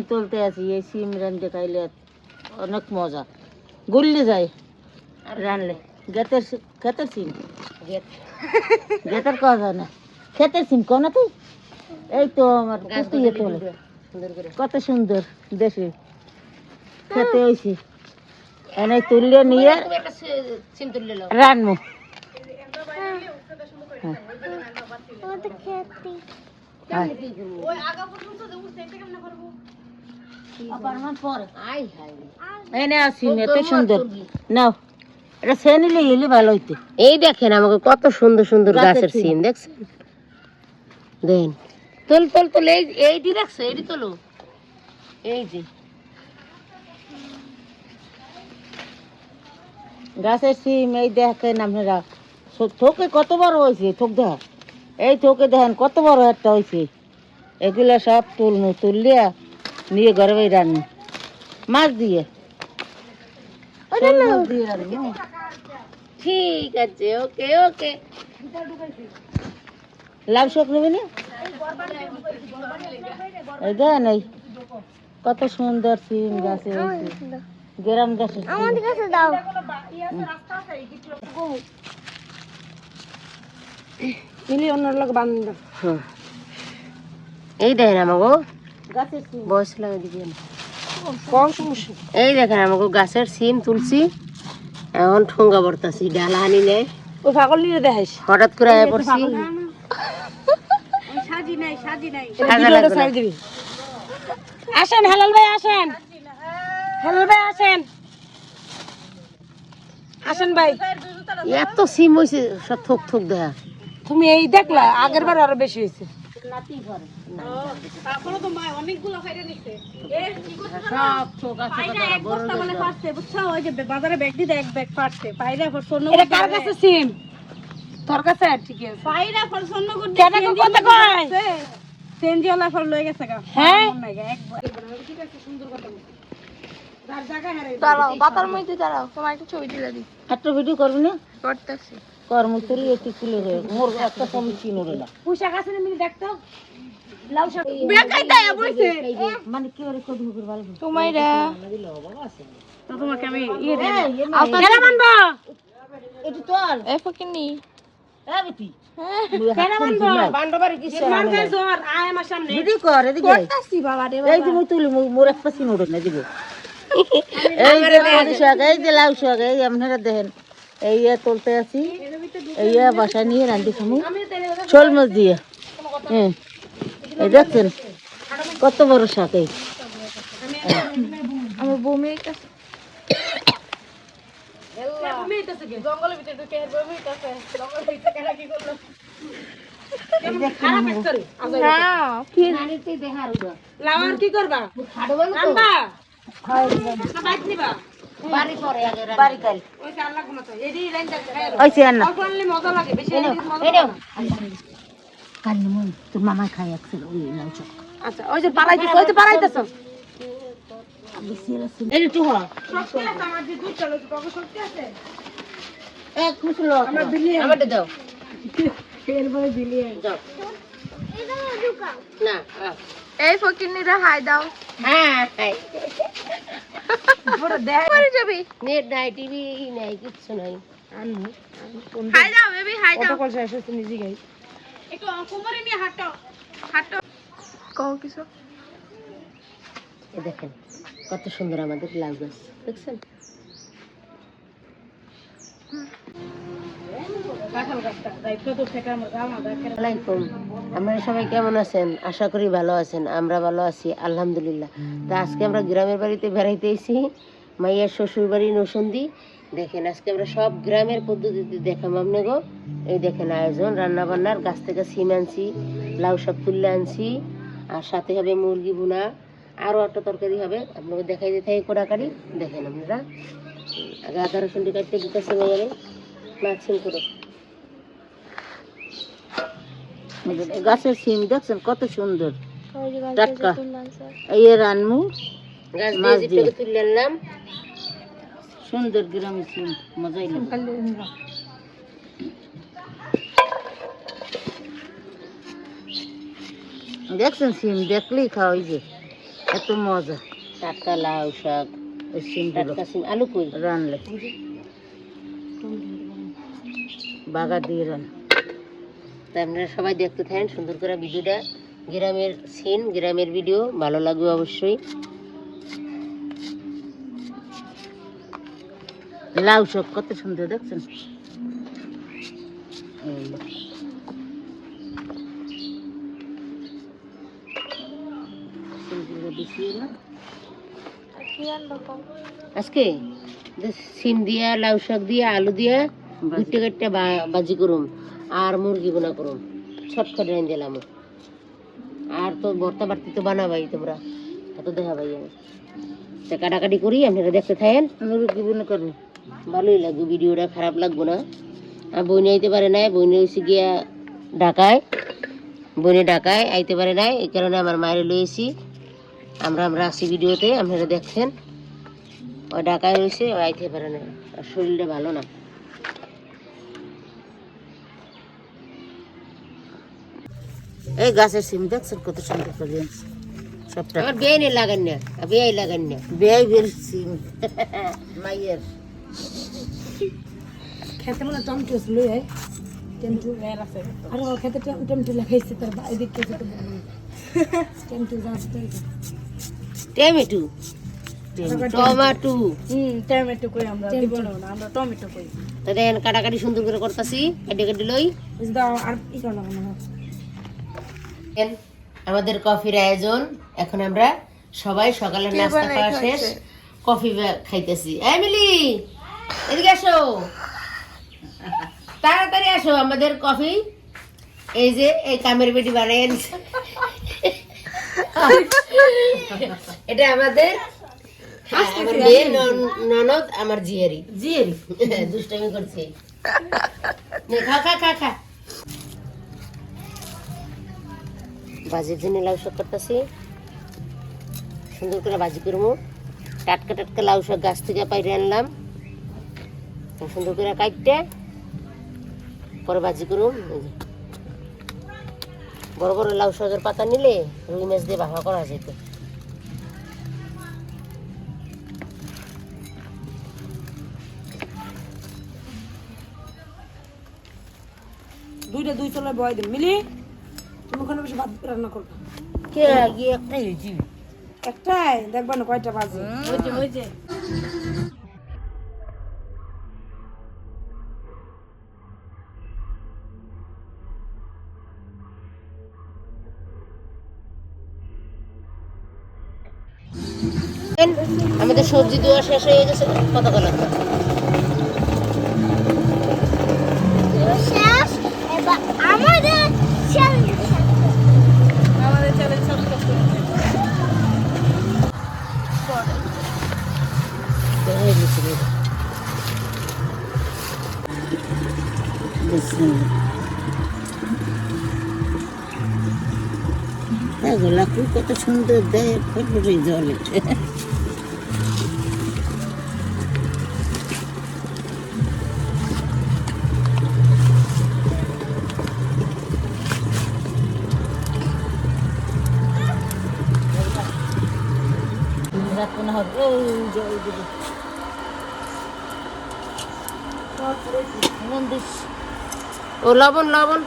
তুলতে আছি, এই সিম রান্ধতে খাইলে অনেক মজা, গুললে যায় রানলে। ক্ষেতের সিম, গেতের কথা না, ক্ষেতের সিম কো না তুই? এই তো আমার পুতিয়ে তোলে, কত সুন্দর দেশে খেতে হয়েছি। এনে তুললে নিয়ে রানবো। এনে আসি এত সুন্দর নাও, এটা সে নিলে গেলে ভালো হইতে। এই দেখেন আমাকে কত সুন্দর সুন্দর গাছের সিম দেখছেন, দেখেন। তোল তোল তোল, এইটি দেখছো, এইটি তোলো, এই যে গাছের সিম। এই দেখেন আপনারা, থোকে কত বড় হয়েছে, থোক দেখা, এই থোকে দেখেন কত বড় একটা হয়েছে। এগুলা সব তুলনু, তুললিয়া নিয়ে ঘরে বাড়ি রান্না মাছ দিয়ে, মাছ দিয়ে রান্না। ঠিক আছে, ওকে ওকে। লাউ শাক নেবে না? এই দেন, এই কত সুন্দর সিম গাছে হয়েছে, গ্রাম গাছের এই দেখেন আমাকে গাছের সিম বয়স লাগে দিবেন। এই দেখেন আমাকে গাছের সিম তুলছি, এখন ঠোঙ্গা বর্তাছি, ডালা আনি নেয়। ওই পাগল নিয়ে দেখাইস, হঠাৎ করে আয় পড়ছি। আসেন হেলাল ভাই, আসেন হেলাল ভাই, আসেন আসেন ভাই। এত সিম হয়েছে সব থোক থোক দেখা। তুমি এই দেখলা, আগের বার আরো বেশি হয়েছে। একটা ভিডিও করবি না? কর্ম তুলি একটু তুলে রে, মোর একটা কম চিনো রে না। পুঁইশাক আছে না মিনি দেখতো, লাউ শাক বেকাই দায়া বইছে, মানে কি ওরে কদু করে ভালো তোমাইরা তো তোমাকে আমি ইয়ে দেই কেন মানবা এটু তোর এ ফকিনি এ বিটি কেন মানবা বান্ডবাড়ি কি সে মার গায় জোর আয় আমার সামনে ভিডিও কর এদিকে করতাছি বাবা রে বাবা। এই যে মুই তুলি মোর একটা চিনো রে না দিব। এই যে কদু শাক, এই যে লাউ শাক, এই আপনারা দেখেন, এই তুলতে আছি, এই বাসায় নিয়ে রান্ধি খামু শোল মাছ দিয়ে। এই দেখছেন কত বড় শাক। এই আমার বমি কি করবা তোর মামাই খাই একছিল। আচ্ছা ওই যে পালাইতেছ, ওই যে পালাইতেছ, এই ফকিনিরা হাই দাও। হ্যাঁ যাবি, নেট নাই, টিভি নাই, কিচ্ছু নাই। হাই দাও বেবি, হাই দাও। কল শেষ হচ্ছে নিজে গাই একটু কোমরে নিয়ে হাঁটো হাঁটো কও কিছু। এই দেখেন কত সুন্দর আমাদের লাউ গাছ দেখছেন। আপনারা সবাই কেমন আছেন? আশা করি ভালো আছেন। আমরা ভালো আছি আলহামদুলিল্লাহ। তা আজকে আমরা গ্রামের বাড়িতে বেড়াইতে এসেছি, মাইয়ার শ্বশুর বাড়ি নসুন্দি। দেখেন আজকে আমরা সব গ্রামের পদ্ধতিতে দেখাম আপনাকে। এই দেখেন আয়োজন রান্না বান্নার, গাছ থেকে সিম আনছি, লাউ শাক তুললে আনছি, আর সাথে হবে মুরগি ভুনা, আরও একটা তরকারি হবে, আপনাকে দেখাই দিতে হয় কোড়াকাড়ি। দেখেন আপনারা আগে আদা রসুনটি কাটতে দিতেছে মাইয়ারে, মাছ করে। গাছের সিম দেখছেন কত সুন্দর টাটকা। এই রানমু মাছ দিয়ে তুলে আনলাম, সুন্দর গ্রামের সিম, মজাই লাগে। দেখছেন সিম দেখলেই খাওয়াই যে এত মজা। টাটকা লাউ শাক, সিম টাটকা সিম, আলু কই রানলে বাগা দিয়ে রান। তা আপনারা সবাই দেখতে থাকেন সুন্দর করে ভিডিওটা। গ্রামের সিন, গ্রামের ভিডিও ভালো লাগবে অবশ্যই। লাউ শাক কত সুন্দর দেখছেন। আজকে সিম দিয়া লাউ শাক দিয়া আলু দিয়া দুইটা কাটটা বাজি করুম আর মুরগি বোনা করুম, ছটফট রাইন দিলাম। আর তো ভর্তা বাড়তি তো বানাবাই তোমরা, এত দেখা ভাই আমি তা কাটাকাটি করি, আপনারা দেখতে থাকেন। মুরগি বোনা করবো, ভালোই লাগবে, ভিডিওটা খারাপ লাগবো না। আর বইনে আইতে পারে নাই, বইনে হয়েছে গিয়া ঢাকায়, বইনে ঢাকায় আইতে পারে নাই, এই কারণে আমার মায়ের লইয়েছি। আমরা আসি ভিডিওতে, আপনারা দেখছেন। ও ঢাকায় রয়েছে, ও আইতে পারে না, আর শরীরটা ভালো না। এই গাছের সিম দেখছেন কত সুন্দর করে সবটা। আমার বেয়ে লাগান না, বেয়াই লাগান না, বেয়াই বের সিম মাইয়ের খেতে মনে টমেটো ছিল টমেটো আর ও খেতে টমেটো লাগাইছে তার এদিকে টমেটো যাচ্ছে টমেটো টমাটো টমেটো কই আমরা দিব না, আমরা টমেটো কই। তা দেখেন কাটাকাটি সুন্দর করে করতেছি, কাটি কাটি লই। দাও আর ই করো না। আমাদের কফির আয়োজন, এখন আমরা সবাই সকালের নাস্তা খাওয়া শেষ, কফি খাইতেছি। এমিলি এদিকে আসো, তাড়াতাড়ি আসো, আমাদের কফি এই যে এই কামের বেটি বানাই আনছে। এটা আমাদের আমার মেয়ে ননদ, আমার জিয়ারি জিয়ারি দুষ্টামি করছে। খা খা খা খা। ভাজির জন্য লাউ শাক করতেছি, সুন্দর করে ভাজি করবো। টাটকা টাটকা লাউ শাক গাছ থেকে পাইরে আনলাম, সুন্দর করে কাটতে পরে ভাজি করুম। বড় বড় লাউ শাকের পাতা নিলে রুই মাছ দিয়ে ভাপা করা যেত। দুইটা দুই চলায় বয় দিন মিলি, তুমি ওখানে বসে ভাত রান্না করবে। কে গিয়ে একটাই হয়েছি। একটাই দেখবা না কয়টা বাজে। ওই যে আমাদের সবজি দেওয়া শেষ হয়ে গেছে, কতক্ষণ লাগবে? আমাদের চ্যানেল সাবস্ক্রাইব করে লাকু কত সুন্দর দেয়, ফটফটে জল। রাখবো না হবে ও লবণ লবণ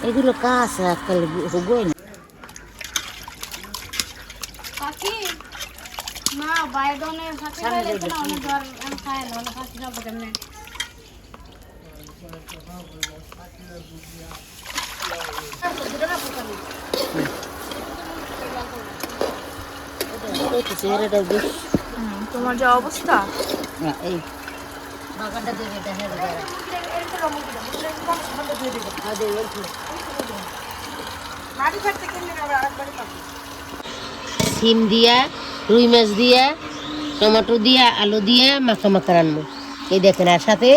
এগুলো কাজ কালে হবই না। পাখি না বাইদনে সাথে গেলে তো অনেক বার আমি খাই না, অনেক পাখি যাবো কেমনে। চেহারাটা বেশ তোমার যা অবস্থা এই বাগানটা দেবে দেখা সিম দিয়া রুই মাছ দিয়া টমেটো দিয়া আলু দিয়া মাখা মাখা রান্না। এই দেখেন, আর সাথে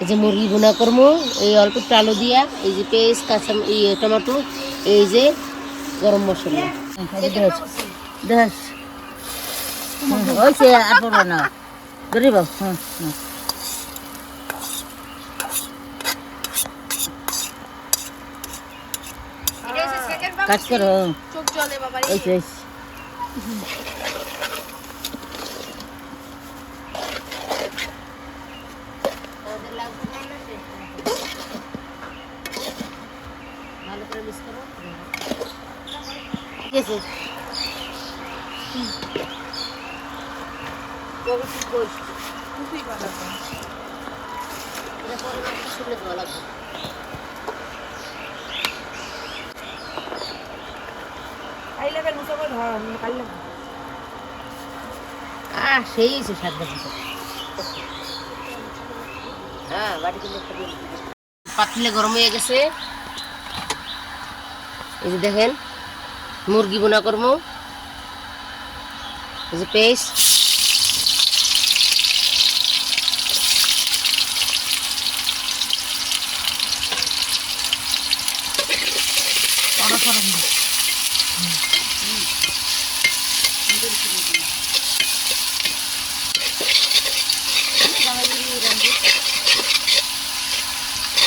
এই যে মুরগি ভুনা করবো, এই অল্প একটু আলু দিয়া, এই যে পেঁয়াজ কাঁচা টমেটো, এই যে গরম মশলা। দেখ ওইছে আর পড়বো না ধরিব। কাজ করো চোখ জ্বলে বাবা এই তো, এই তো। ভালো করে মিক্স করো ঠিক আছে কিছুই বানাবো এটা পরে একটু শুকনো ধোয়া লাগবে খাইলে কেন মুসাফা ধর খাইলে সেই হয়েছে শাক হ্যাঁ বাড়িতে পাতিলে গরম হয়ে গেছে এই যে দেখেন মুরগি বোনা করবো এই যে পেস্ট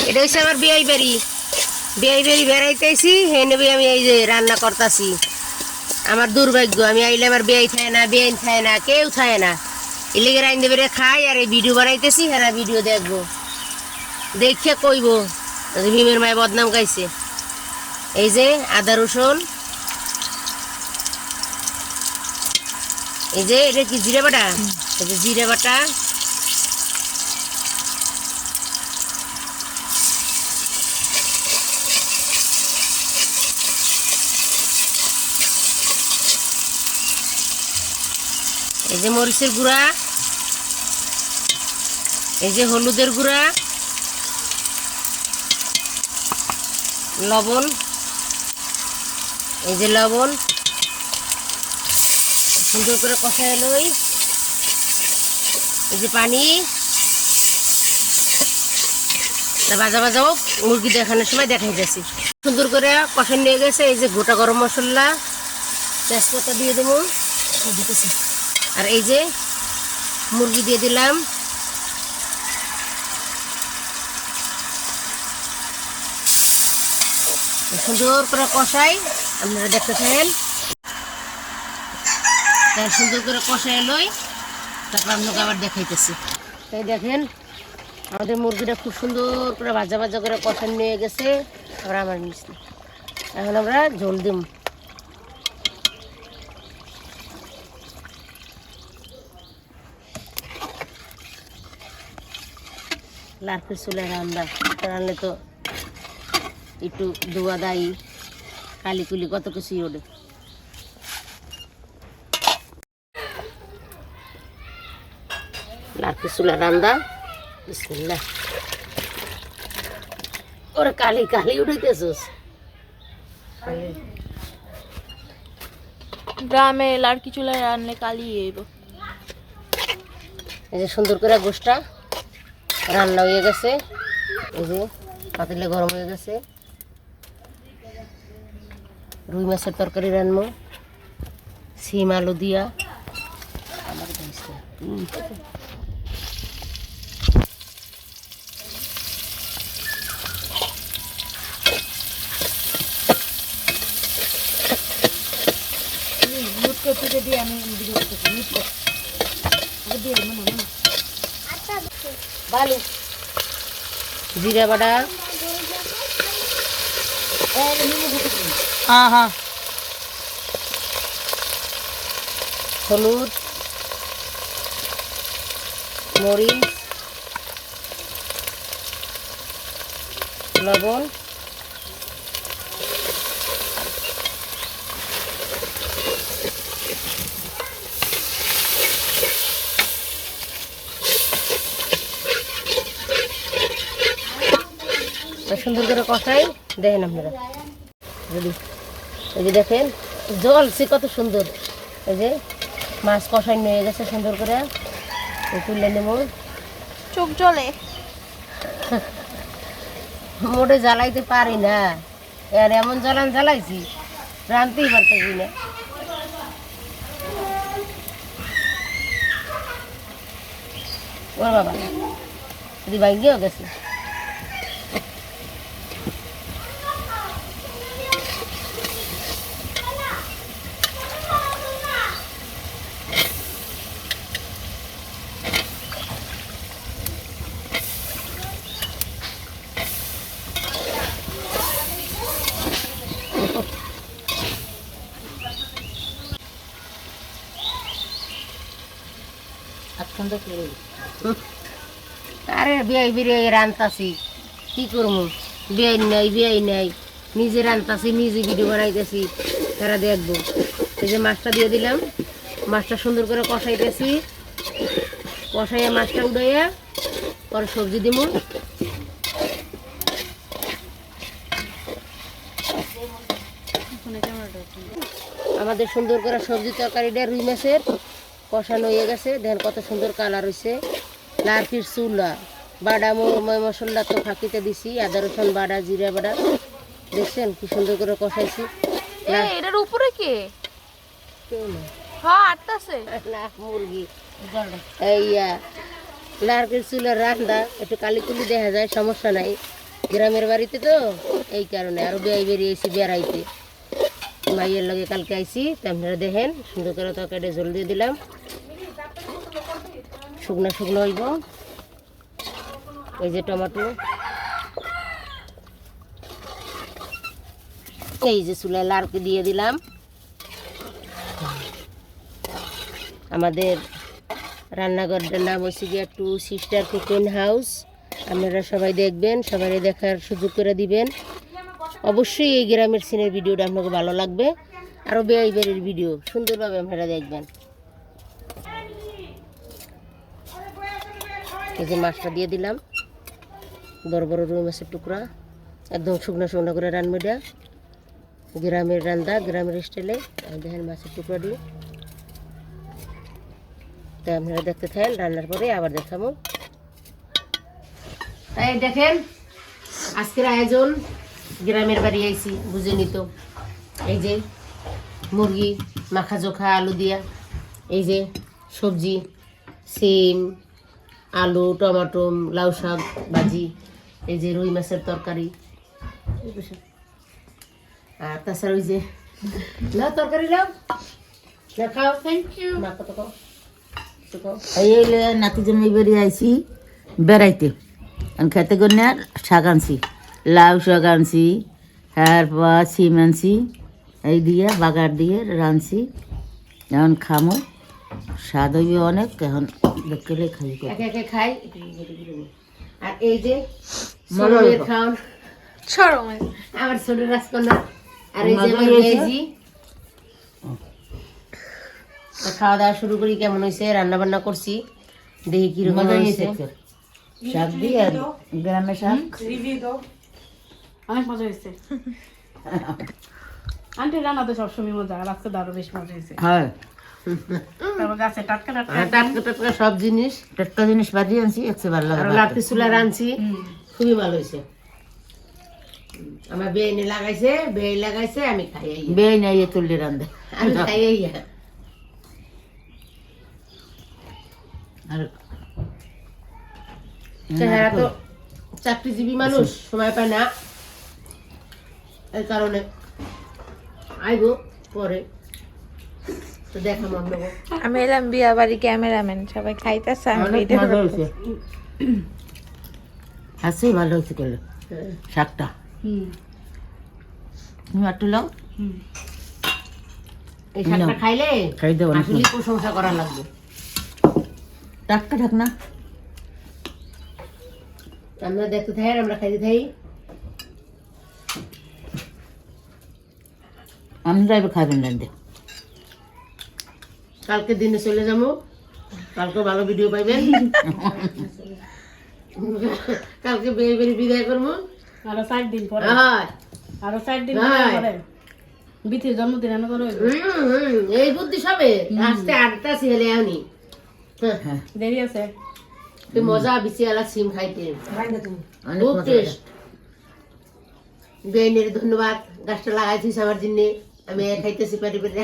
এটা হচ্ছে আমার বিয়াই বাড়ি বেড়াইতেছি হে নেবে আমি এই যে রান্না করতেছি আমার দুর্ভাগ্য আমি আইলে আমার বিয়াই খায় না বিয়াইন খায় না কেউ খায় না এলেগে রাইন দেবে খাই আর এই ভিডিও বানাইতেছি হ্যাঁ ভিডিও দেখবো দেখে কইব ভীমের মায়ের বদনাম গাইছে এই যে আদা রসুন এই যে এটা কি জিরে বাটা এই যে জিরে বাটা এই যে মরিচের গুঁড়া এই যে হলুদের গুঁড়া লবণ এই যে লবণ সুন্দর করে কষায় লই এই যে পানি ভাজা ভাজা হোক মুরগি দেখানোর সময় দেখাই যাচ্ছি সুন্দর করে কষায় নিয়ে গেছে এই যে গোটা গরম মশলা তেজপাতা দিয়ে দেবো দিতেছি আর এই যে মুরগি দিয়ে দিলাম সুন্দর করে কষাই আপনারা দেখতে চান তাই সুন্দর করে কষাই লই তারপর আপনাকে আবার দেখাইতেছি তাই দেখেন আমাদের মুরগিটা খুব সুন্দর করে ভাজা ভাজা করে কষান নিয়ে গেছে আবার আমার নিচ্ছি এখন আমরা ঝোল দিম লাফের চুলে রান্না তো একটু ধোয়া দায়ী কালিকুলি কত কিছুই ওঠে লাফের চুলে রান্না বিসমিল্লাহ ওরে কালি কালি উঠাইতেছিস গ্রামে লাড়কি চুলায় রান্নে কালি এব এই যে সুন্দর করে গোশটা রান্না হয়ে গেছে এই যে পাতিলে গরম হয়ে গেছে রুই মাছের তরকারি রান্না সিম আলু দিয়া আমার ভালো জিরা বাটা হ্যাঁ হ্যাঁ হলুদ মরিচ লবণ সুন্দর করে কষাই দেখেন আপনারা যদি এই যে দেখেন জলছে কত সুন্দর এই যে মাছ কষাই নিয়ে গেছে সুন্দর করে তুলে নেব চোখ জ্বলে মোটে জ্বালাইতে পারি না আর এমন জ্বালাইছি রাঁধতেই পারতেছি না ওর বাবা যদি ভাঙ্গিও গেছে আরে বিয়াই বিরে রান্তাছি কি করবো, বিয়াই নাই নিজে রান্তাছি নিজে ভিডিও বানাইতেছি, তারা দেখবো। এই যে মাছটা দিয়ে দিলাম, মাছটা সুন্দর করে কষাইতেছি, কষাইয়া মাছটা উড়াইয়া পরে সবজি দিব। আমাদের সুন্দর করে সবজি তরকারিটা রুই মাছের কষানো হয়ে গেছে, দেখেন কত সুন্দর কালার হয়েছে। লার্কির চুলা বাটা মশলা তো ফাঁকিতে দিছি, আদা রসুন বাটা জিরা বাটা, দেখছেন কি সুন্দর করে কষাইছি। এটার উপরে কে কেউ না, হ্যাঁ আটতাছে মুরগি এইয়া লার্কির চুলার রান্না একটু কালিকুলি দেখা যায়, সমস্যা নাই, গ্রামের বাড়িতে তো এই কারণে। আরো বেরিয়েছি বেড়াইতে, মাইয়ের লগে কালকে আইছি, তা আপনারা দেখেন সুন্দর করে তরকারিটা জল দিয়ে দিলাম, শুকনো শুকনো হইব। এই যে টমেটো, এই যে চুলায় লাড়কে দিয়ে দিলাম। আমাদের রান্নাঘরটার নাম হচ্ছে গিয়ে টু সিস্টার কুকিং হাউস। আপনারা সবাই দেখবেন, সবাই দেখার সুযোগ করে দিবেন। অবশ্যই এই গ্রামের সিনের ভিডিওটা আপনাকে ভালো লাগবে, আরও বেআই বাড়ির ভিডিও সুন্দরভাবে আপনারা দেখবেন। এই যে মাছটা দিয়ে দিলাম, বড় বড় রুই মাছের টুকরা, একদম শুকনো শুকনো করে রান্নাটা, গ্রামের রান্না গ্রামের স্টাইলে। দেখেন মাছের টুকরা দিই, তাই আপনারা দেখতে থাকেন, রান্নার পরে আবার দেখাবো। তাই দেখেন আজকের আয়োজন, গ্রামের বাড়ি আইছি বুঝেনি তো। এই যে মুরগি মাখা চোখা আলু দিয়া, এই যে সবজি সিম আলু টমাটো লাউ শাক ভাজি, এই যে রুই মাছের তরকারি, আর তাছাড়া ওই যে লাউ তরকারি, লাউ খাও, থ্যাংক ইউ। মা কত খাও, এই নাতি জমি বেরিয়ে আইছি বেড়াইতে, আমি খেতে করে আর শাক আনছি, লাউ শাক আনছি, তারপর সিম আনছি, এই দিয়ে বাগার দিয়ে রাঁধছি, এখন খামো, স্বাদ হইবে অনেক, এখন দেখলে খাই একে একে খাই। আর এই যে সরমের খাওন, আমার ছোট রাজকন্যা, আর এই যে আমার বেজি। খাওয়া দাওয়া শুরু করি, কেমন হয়েছে রান্না বান্না করছি দেখি কিরকম হয়েছে। শাক দিয়ে গ্রামে শাক অনেক মজা হয়েছে। আন্টি রান্না তো সবসময় মজা, আর আজকে তো আরো বেশ মজা হয়েছে। হয়, তারপর গাছে টাটকা টাটকা টাটকা টাটকা সব জিনিস, টাটকা জিনিস বাজিয়ে আনছি, একশো ভালো আর লাগে। লাঠি চুলা রাঁধছি, খুবই ভালো হয়েছে। আমার বেইনে লাগাইছে, বেই লাগাইছে, আমি খাই বেই নাই তুললে রান্ধে, আমি খাই আর চেহারা তো চাকরিজীবী মানুষ, সময় পায় না, এই কারণে আইব পরে তো দেখা মন নেবো। আমি এলাম বিয়া বাড়ি ক্যামেরাম্যান, সবাই খাইতেছে আমি অনেক ভিডিও মজা করতেছি। হয়েছে, হাসি ভালো হয়েছে করলে শাকটা। তুমি একটু লাও, এই শাকটা খাইলে খাই দেবো না, আসলে প্রশংসা করা লাগবে। টাটকা থাক না, আমরা দেখতে থাই, আমরা খাইতে থাই। আমি যাইবে খাবেন রান্ধে। কালকে দিনে চলে যাবো, কালকে ভালো ভিডিও পাইবেন। কালকে বেয়ে বেরিয়ে বিদায় করবো, আরো 4 দিন পরে, হয় আরো 4 দিন হ্যাঁ। পরে বিথির জন্মদিন এনে করো, এই বুদ্ধি সবে আসতে আটটা ছেলে আনি হ্যাঁ, দেরি আছে। তুই মজা বিচিয়ালা সিম খাইতে, অনেক খুব মজা টেস্ট। বেনের ধন্যবাদ, গাছটা লাগাইছিস আমার জন্য, আমি খাইতেছি পারি পারি।